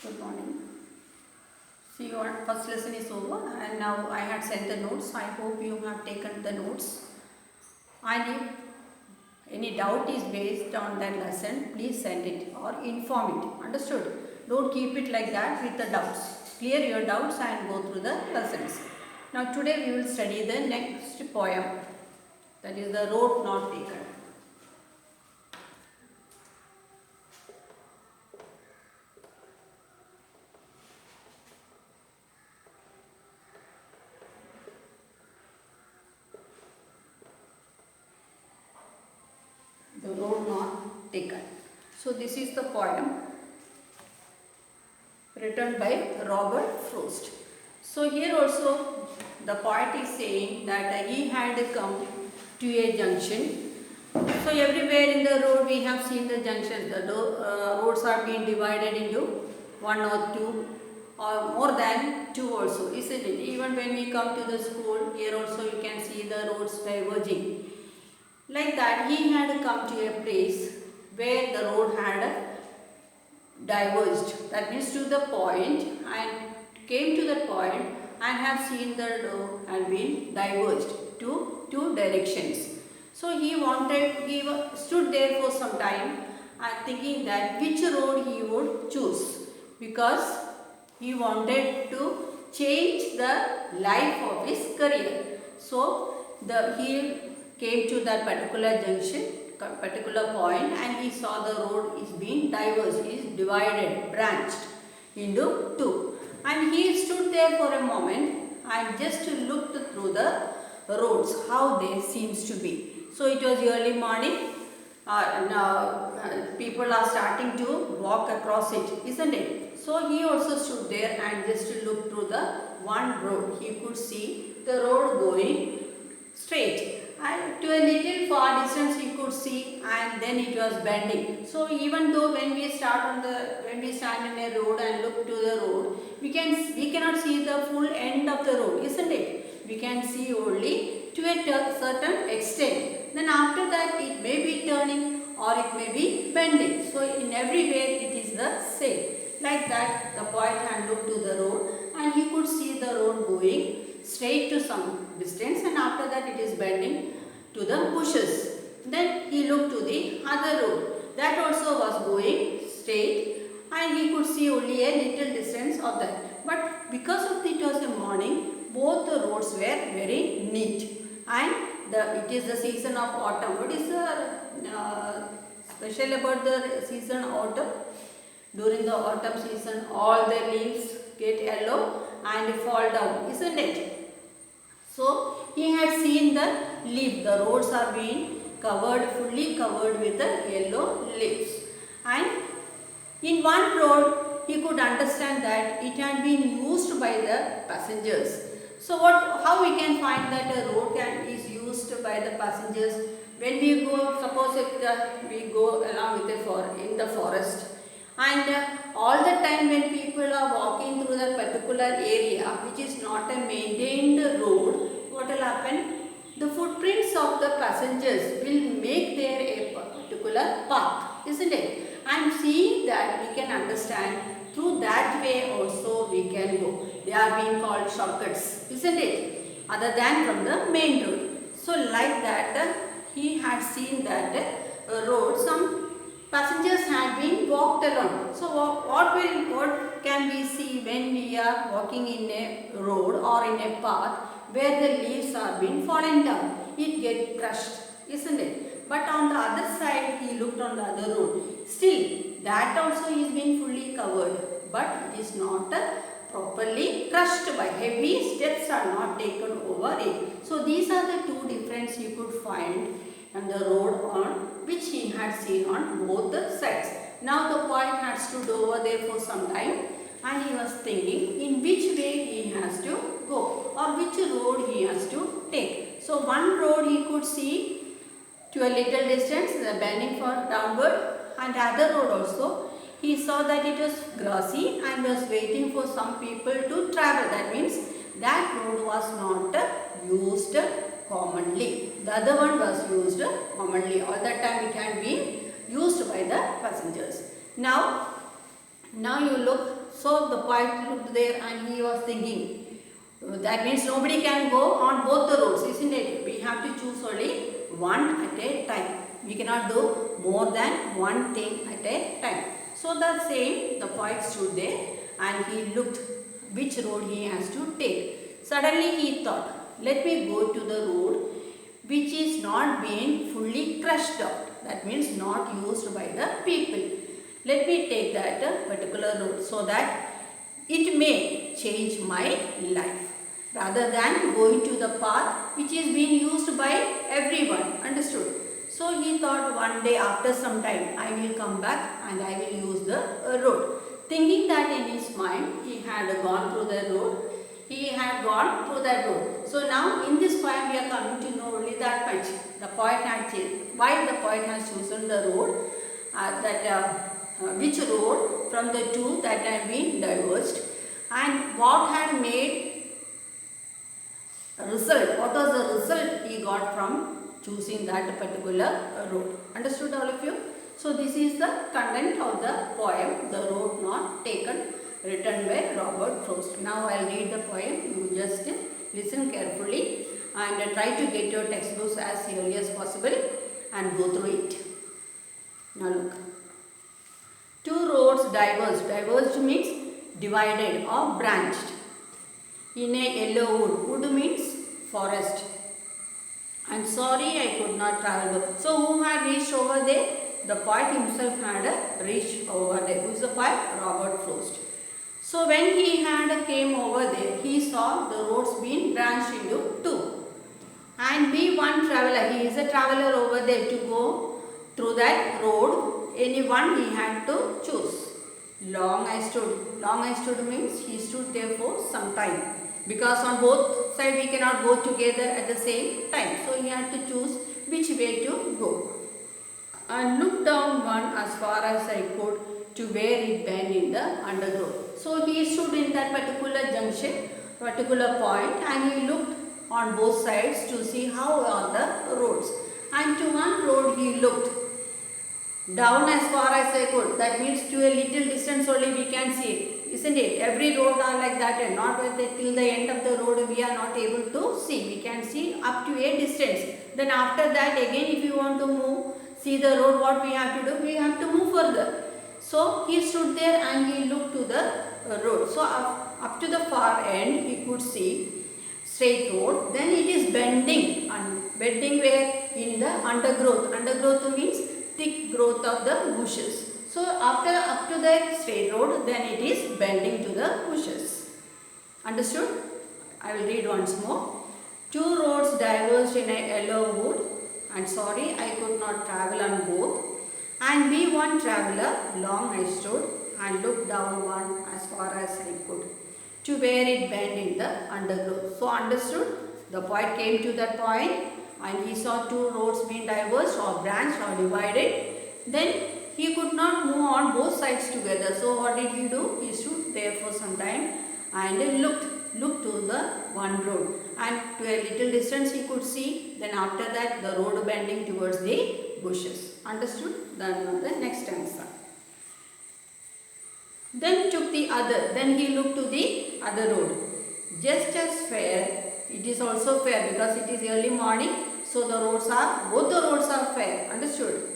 Good morning. See, your first lesson is over, and now I had sent the notes. I hope you have taken the notes. And if any doubt is based on that lesson, please send it or inform it. Understood? Don't keep it like that with the doubts. Clear your doubts and go through the lessons. Now, today we will study the next poem, that is The Road Not Taken. The Road Not Taken. So, this is the poem written by Robert Frost. So, here also the poet is saying that he had come to a junction. So, everywhere in the road we have seen the junctions. The roads are being divided into one or two or more than two also, isn't it? Even when we come to the school, here also you can see the roads diverging. Like that, he had come to a place where the road had diverged. That means to the point, and came to the point and have seen the road had been diverged to two directions. So he stood there for some time and thinking that which road he would choose, because he wanted to change the life of his career. So he came to that particular junction, particular point, and he saw the road is being diverged, is divided, branched into two. And he stood there for a moment and just looked through the roads, how they seems to be. So it was early morning. Now people are starting to walk across it, isn't it? So he also stood there and just looked through the one road. He could see the road going straight, and to a little far distance he could see, and then it was bending. So even though when we stand in a road and look to the road, we cannot see the full end of the road, isn't it? We can see only to a certain extent. Then after that it may be turning or it may be bending. So in every way it is the same. Like that, the poet had looked to the road and he could see the road going straight to some distance, and after that it is bending to the bushes. Then he looked to the other road, that also was going straight, and he could see only a little distance of that. But because of it was a morning, both the roads were very neat, and it is the season of autumn. What is the special about the season autumn? During the autumn season, all the leaves get yellow and fall down, isn't it? So he had seen the leaf. The roads are being fully covered with the yellow leaves. And in one road, he could understand that it had been used by the passengers. So how we can find that a road is used by the passengers? When we go, suppose we go along with in the forest, and all the time when people are walking through that particular area which is not a maintained road, what will happen? The footprints of the passengers will make there a particular path, isn't it? And seeing that, we can understand through that way also we can go. They are being called shortcuts, isn't it? Other than from the main road. So like that, he had seen that road, some passengers had been walked along. So what can we see when we are walking in a road or in a path where the leaves are being fallen down? It gets crushed, isn't it? But on the other side, he looked on the other road. Still, that also is being fully covered, but it is not properly crushed by heavy steps are not taken over it. So these are the two differences you could find on the road on which he had seen on both the sides. Now the poet had stood over there for some time and he was thinking in which way he has to go or which road he has to take. So one road he could see to a little distance, the bending for downward, and the other road also he saw that it was grassy and was waiting for some people to travel. That means that road was not used commonly. The other one was used commonly. All that time it had been used by the passengers. Now Now you look, so the poet looked there and he was thinking, that means nobody can go on both the roads, isn't it? We have to choose only one at a time. We cannot do more than one thing at a time. So that same, the poet stood there and he looked which road he has to take. Suddenly he thought, let me go to the road which is not being fully crushed out. That means not used by the people. Let me take that particular road so that it may change my life, rather than going to the path which is being used by everyone. Understood? So he thought, one day after some time I will come back and I will use the road. Thinking that in his mind, he had gone through the road. He had gone through that road. So now in this poem we are coming to know only that much. The poet had changed. Why the poet has chosen the road, which road from the two that had been diverged, and what had made result, what was the result he got from choosing that particular road. Understood, all of you? So this is the content of the poem, The Road Not Taken, written by Robert Frost. Now I will read the poem. You just listen carefully and try to get your textbooks as early as possible and go through it. Now look. Two roads diverged. Diverged means divided or branched in a yellow wood. Wood means forest. And sorry, I could not travel. So who had reached over there? The poet himself had reached over there. Who is the poet? Robert Frost. So when he had came over there, he saw the roads being branched into two. And be one traveler. He is a traveler over there to go through that road. Any one he had to choose. Long I stood. Long I stood means he stood there for some time. Because on both sides we cannot go together at the same time. So he had to choose which way to go. And looked down one as far as I could to where it bent in the undergrowth. So he stood in that particular junction, particular point, and he looked on both sides to see how are the roads. And to one road he looked down as far as I could. That means to a little distance only we can see it, isn't it? Every road are like that, and not till the end of the road we are not able to see. We can see up to a distance. Then after that again, if you want to move, see the road, what we have to do? We have to move further. So he stood there and he looked to the road. So up to the far end he could see straight road. Then it is bending, and bending where? In the undergrowth. Undergrowth means thick growth of the bushes. So after up to the straight road, then it is bending to the bushes. Understood? I will read once more. Two roads diverged in a yellow wood, and sorry I could not travel on both. And be one traveller, long I stood and looked down one as far as I could to where it bent in the undergrowth. So understood? The poet came to that point and he saw two roads being diverged or branched or divided. Then he could not move on both sides together. So what did he do? He stood there for some time and looked to the one road, and to a little distance he could see. Then after that the road bending towards the bushes. Understood? Then the next answer. Then took the other. Then he looked to the other road. Just as fair. It is also fair because it is early morning. So the roads are, both the roads are fair. Understood?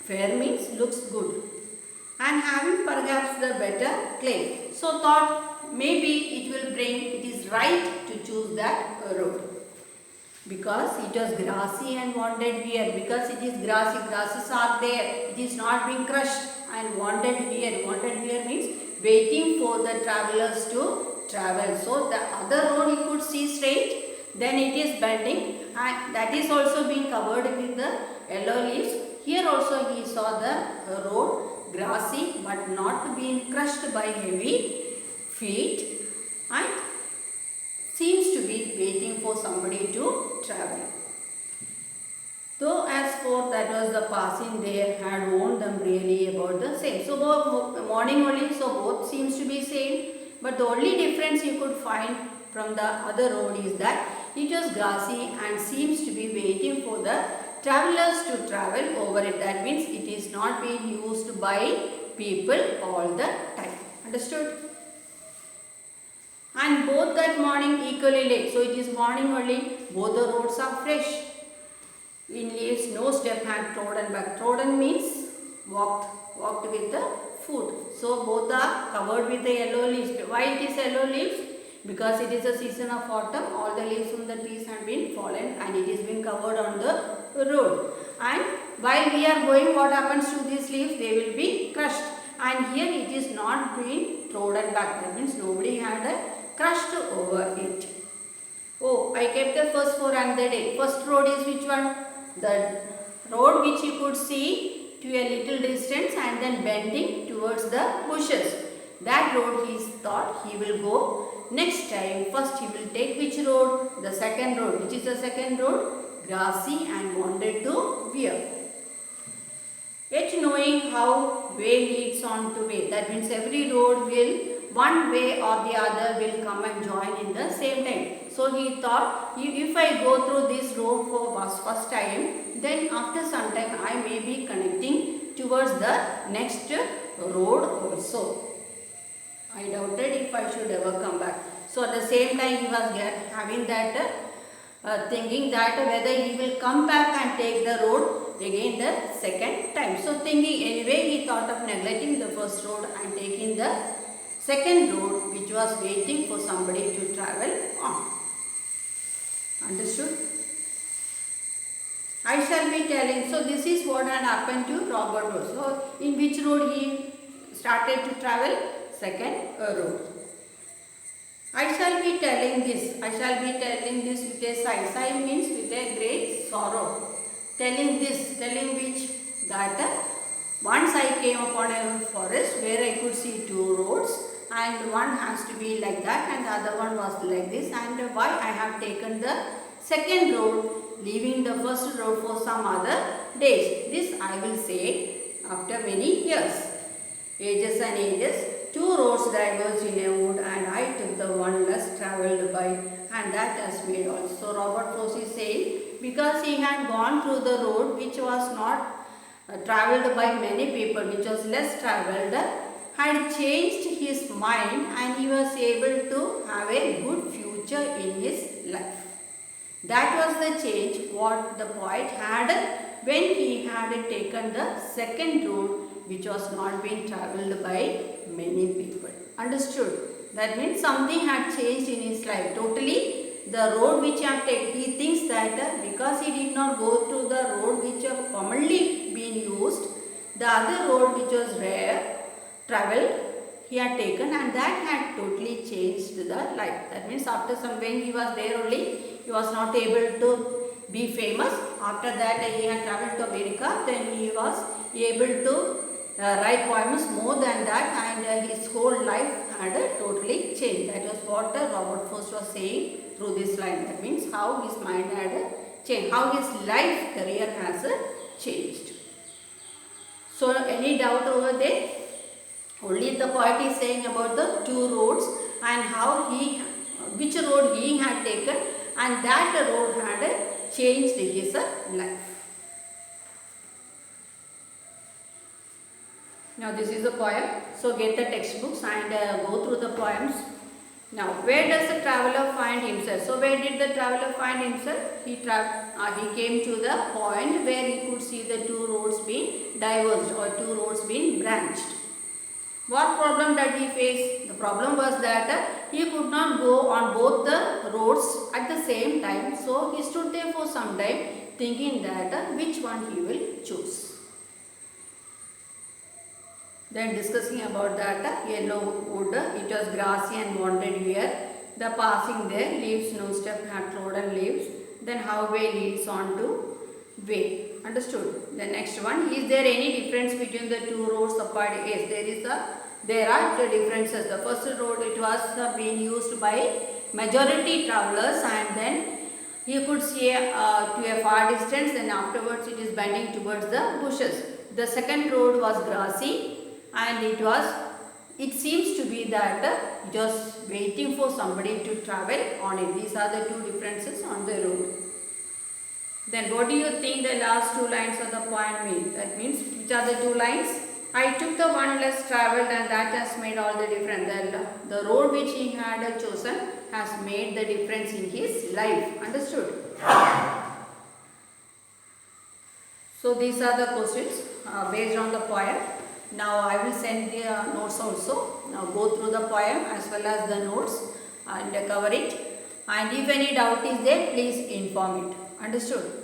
Fair means looks good. And having perhaps the better clay. So thought maybe it will bring, it is right to choose that road. Because it was grassy and wanted here. Because it is grassy, grasses are there. It is not being crushed and wanted here. Wanted here means waiting for the travelers to travel. So the other road you could see straight. Then it is bending, and that is also being covered with the yellow leaves. Here also he saw the road grassy but not being crushed by heavy feet, and seems to be waiting for somebody to travel. Though as for that was the passing there had warned them really about the same. So both morning only, so both seems to be same. But the only difference you could find from the other road is that it was grassy and seems to be waiting for the travelers to travel over it. That means it is not being used by people all the time. Understood? And both that morning equally late. So it is morning only. Both the roads are fresh. In leaves no step had trodden back. Trodden means walked with the foot. So both are covered with the yellow leaves. Why it is yellow leaves? Because it is a season of autumn. All the leaves from the trees have been fallen and it is been covered on the road. And while we are going, what happens to these leaves? They will be crushed. And here it is not being trodden back. That means nobody had crushed over it. Oh, I kept the first for another day. First road is which one? The road which you could see to a little distance and then bending towards the bushes. That road he thought he will go next time. First he will take which road? The second road. Which is the second road? Grassy and wanted to veer. Yet knowing how way leads on to way. That means every road will, one way or the other will come and join in the same time. So he thought, if I go through this road for first time, then after some time I may be connecting towards the next road also. I doubted if I should ever come back. So at the same time he was having that thinking that whether he will come back and take the road again the second time. So thinking anyway he thought of neglecting the first road and taking the second road which was waiting for somebody to travel on. Understood? I shall be telling. So this is what had happened to Robert Rose. So in which road he started to travel? Second road. I shall be telling this. I shall be telling this with a sigh. Sigh means with a great sorrow. Telling this. Telling which? That once I came upon a forest where I could see two roads. And one has to be like that and the other one was like this, and why I have taken the second road leaving the first road for some other days. This I will say after many years. Ages and ages, two roads diverged in a wood and I took the one less travelled by, and that has made all. So Robert Frost is saying because he had gone through the road which was not travelled by many people, which was less travelled, had changed his mind and he was able to have a good future in his life. That was the change what the poet had when he had taken the second road which was not being travelled by many people. Understood? That means something had changed in his life. Totally the road which he had taken, he thinks that because he did not go through the road which have commonly been used, the other road which was rare, travel he had taken, and that had totally changed the life. That means after some, when he was there only, he was not able to be famous. After that he had travelled to America, then he was able to write poems more than that, and his whole life had totally changed. That was what Robert Frost was saying through this line. That means how his mind had changed, how his life career has changed. So any doubt over there? Only the poet is saying about the two roads and how which road he had taken, and that road had changed his life. Now this is a poem. So get the textbooks and go through the poems. Now where does the traveller find himself? So where did the traveller find himself? He came to the point where he could see the two roads being diverged or two roads being branched. What problem did he face? The problem was that he could not go on both the roads at the same time. So he stood there for some time thinking that which one he will choose. Then discussing about that yellow wood, it was grassy and wanted here. The passing there, leaves no step had trodden leaves. Then how way leads on to way. Understood? The next one, is there any difference between the two roads apart? Yes, there are the differences. The first road, it was being used by majority travellers, and then you could see to a far distance, then afterwards it is bending towards the bushes. The second road was grassy, and it seems to be that just waiting for somebody to travel on it. These are the two differences on the road. Then what do you think the last two lines of the poem mean? That means which are the two lines? I took the one less traveled and that has made all the difference. The road which he had chosen has made the difference in his life. Understood? So these are the questions based on the poem. Now I will send the notes also. Now go through the poem as well as the notes and cover it. And if any doubt is there, please inform it. Understood?